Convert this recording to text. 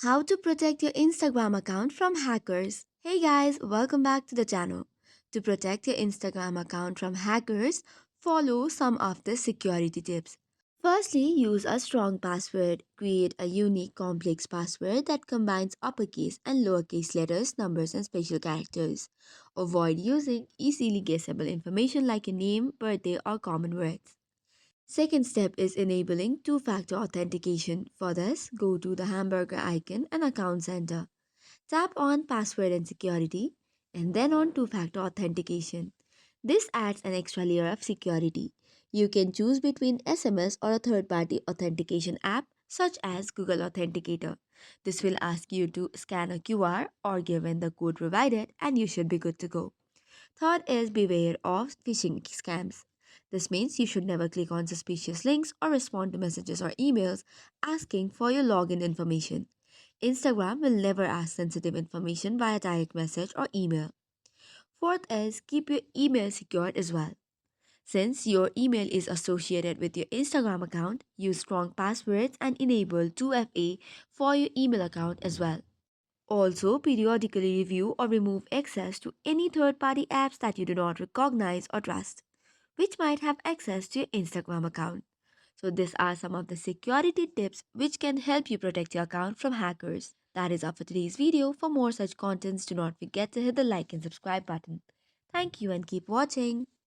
How to protect your Instagram account from hackers. Hey guys, welcome back to the channel. To protect your Instagram account from hackers, follow some of the security tips. Firstly, use a strong password. Create a unique complex password that combines uppercase and lowercase letters, numbers, and special characters. Avoid using easily guessable information like your name, birthday, or common words. Second step is enabling two-factor authentication. For this, go to the hamburger icon and account center. Tap on password and security and then on two-factor authentication. This adds an extra layer of security. You can choose between SMS or a third-party authentication app such as Google Authenticator. This will ask you to scan a QR or give in the code provided and you should be good to go. Third is beware of phishing scams. This means you should never click on suspicious links or respond to messages or emails asking for your login information. Instagram will never ask sensitive information via direct message or email. Fourth is keep your email secured as well. Since your email is associated with your Instagram account, use strong passwords and enable 2FA for your email account as well. Also, periodically review or remove access to any third party apps that you do not recognize or trust, which might have access to your Instagram account. So, these are some of the security tips which can help you protect your account from hackers. That is all for today's video. For more such contents, do not forget to hit the like and subscribe button. Thank you and keep watching.